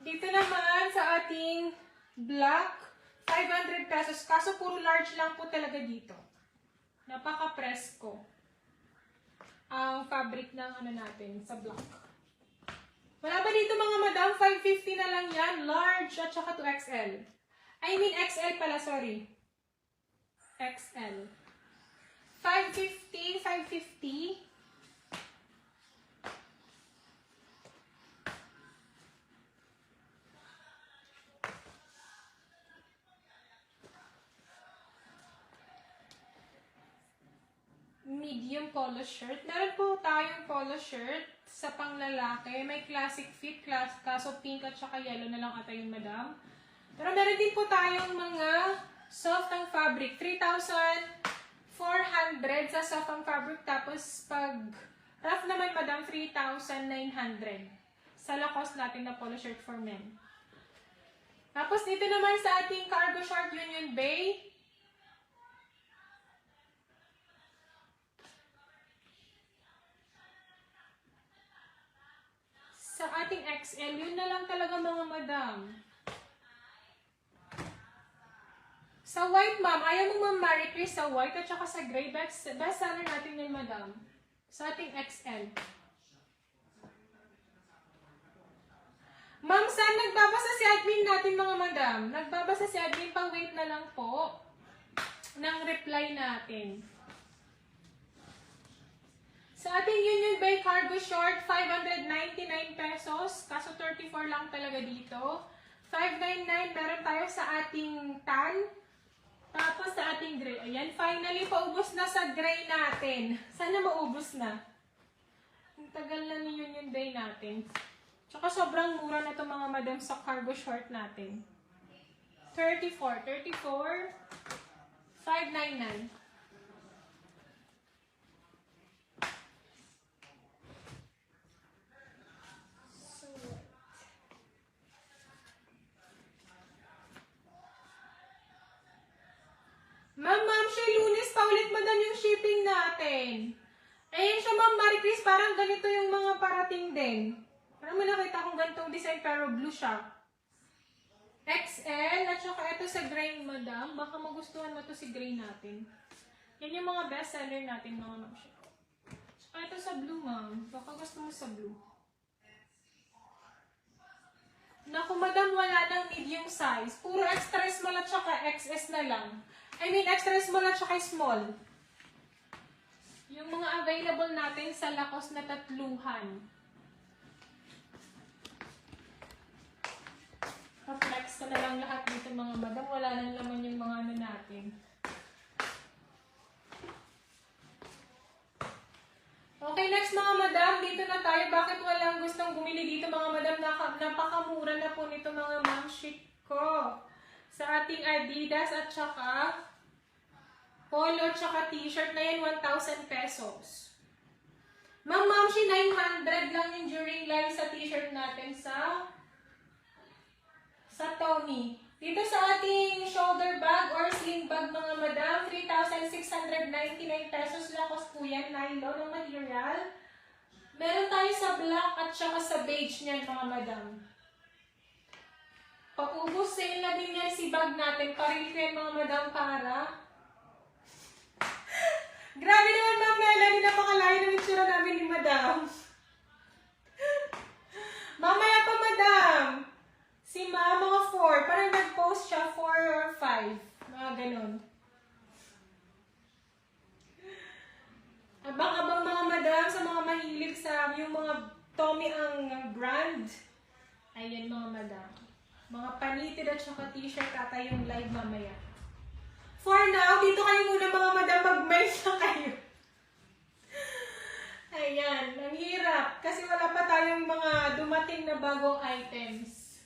Dito naman sa ating black, 500 pesos. Kaso puro large lang po talaga dito. Napaka-presko ang fabric ng ano natin sa black. Wala ba dito mga madam? 550 na lang yan. Large at saka to XL. I mean XL pala, sorry. XL. 550, 550. Medium polo shirt. Meron po tayong polo shirt sa panglalaki. May classic fit, kaso pink at saka yellow na lang ata yun, madam. Pero meron din po tayong mga soft ang fabric. 3,400 sa soft ang fabric. Tapos pag rough naman, madam, 3,900 sa Lacoste natin na polo shirt for men. Tapos dito naman sa ating cargo short Union Bay, sa ating XL, yun na lang talaga mga madam. Sa white, ma'am, ayaw mo ma'am Marie Chris sa white at saka sa gray. Best seller natin yun, madam. Sa ating XL. Ma'am, saan nagbabasa si admin natin mga madam? Nagbabasa si admin, pang-wait na lang po ng reply natin. Sa ating Union Bay Cargo Short, 599 pesos. Kaso 34 lang talaga dito. 599, meron tayo sa ating tan. Tapos sa ating gray. Ayan, finally, paubos na sa gray natin. Sana maubos na. Ang tagal na ni Union Bay natin. Tsaka sobrang mura na ito mga madam sa cargo short natin. 34, 599. Ma'am, siya Lunes pa ulit madam yung shipping natin. Ayun siya ma'am Marie Chris, parang ganito yung mga parating din. Parang may nakita akong ganitong design pero blue siya. XL at saka ito sa gray madam. Baka magustuhan mo to si gray natin. Yan yung mga best seller natin mga ma'am siya. Saka ito sa blue ma'am. Baka gusto mo sa blue. Naku madam, wala nang medium size. Puro extra small at saka XS na lang. I mean, extra small at saka small. Yung mga available natin sa Lacoste na tatluhan. Pa-flex ko na lang lahat dito mga madam. Wala nang laman yung mga ano natin. Okay, next mga madam. Dito na tayo. Bakit walang gustong bumili dito mga madam? Napakamura na po nito mga ma'am chic ko. Sa ating Adidas at saka polo at saka t-shirt na yan, 1,000 pesos. Ma'am, si 900 lang yung during live sa t-shirt natin sa Tommy. Dito sa ating shoulder bag or sling bag mga madam, 3,699 pesos. Lacoste po yan, nylon ang material. Meron tayo sa black at saka sa beige niyan mga madam. Paubos sale na din yan si bag natin. Paril ko yan mga madam para. Grabe naman ma'am Melanie, napakalayo ng itsura namin ni madam. Mamaya pa madam. Si ma'am mga 4. Parang nag-post siya 4 or 5. Mga ganun. Abang-abang mga madam sa mga mahilig sa yung mga Tommy ang brand. Ayan mga madam. Mga panitid at saka t-shirt ata yung live mamaya. For now, dito kayo muna mga madam, mag-mail na kayo. Ayan, ang hirap. Kasi wala pa tayong mga dumating na bagong items.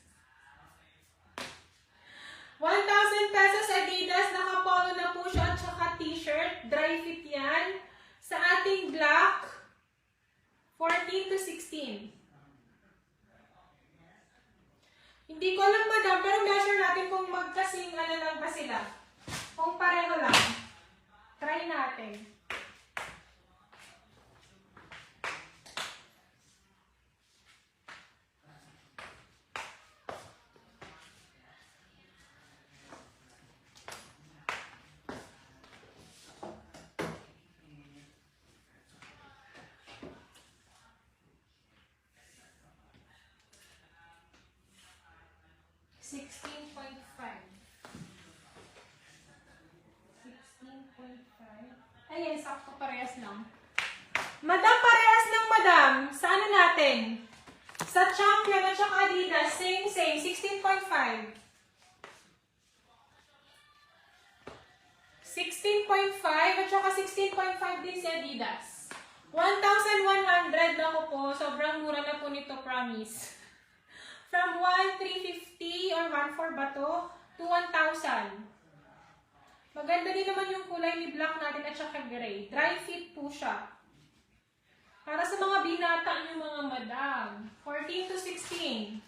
1,000 pesos Adidas, nakapolo na po siya at saka t-shirt. Dry fit yan. Sa ating black, 14 to 16. Hindi ko alam madam, pero measure natin kung magkasing ano lang ba sila. Kung pareho lang. Try natin. 16.5. 16.5. Ayan, sakto parehas lang. Madam, parehas lang, madam. Sa ano natin? Sa Champion at saka Adidas, same. 16.5. 16.5 at saka 16.5 din si Adidas. 1,100 na ko po. Sobrang mura na po nito, promise. From 1,350 or 1,400 ba to? To 1,000. Maganda din naman yung kulay ni black natin at saka gray. Dry fit po siya. Para sa mga binata yung mga madam. 14 to 16.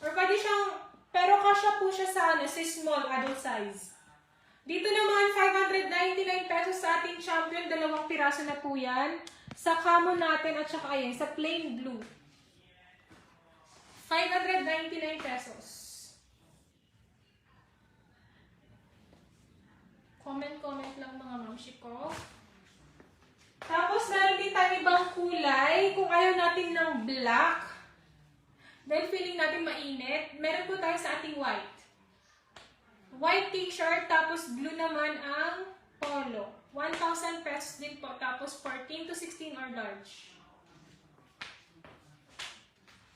Or pwede siyang, pero kasya po siya sa, sa small adult size. Dito naman, 599 pesos sa ating Champion. 2 piraso na po yan. Sa camo natin at saka ayan, sa plain blue. 599 pesos. Comment lang mga mamshi ko. Tapos, meron din tayo ibang kulay. Kung ayaw natin ng black, dahil feeling natin mainit, meron po tayo sa ating white. White t-shirt, tapos blue naman ang polo. 1,000 pesos din po. Tapos 14 to 16 or large.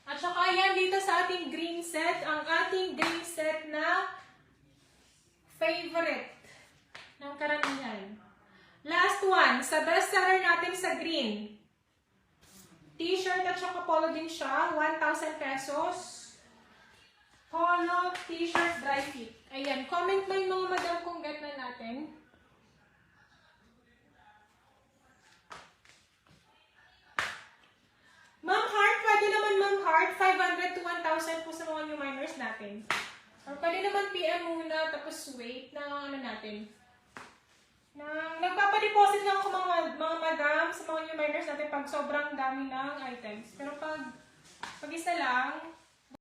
At saka yan dito sa ating green set. Ang ating green set na favorite ng karamihan. Last one. Sa bestseller natin sa green. T-shirt at saka polo din siya. 1,000 pesos. Polo, t-shirt, dry fit. Ayan. Comment lang mga madam kung get na natin. Ma'am Heart, pwede naman Ma'am Heart. 500 to 1,000 po sa mga new minors natin. Or pwede naman PM muna, tapos wait na ano natin. Nagpapadeposit lang ako mga madam sa mga new minors natin pag sobrang dami ng items. Pero pag isa lang,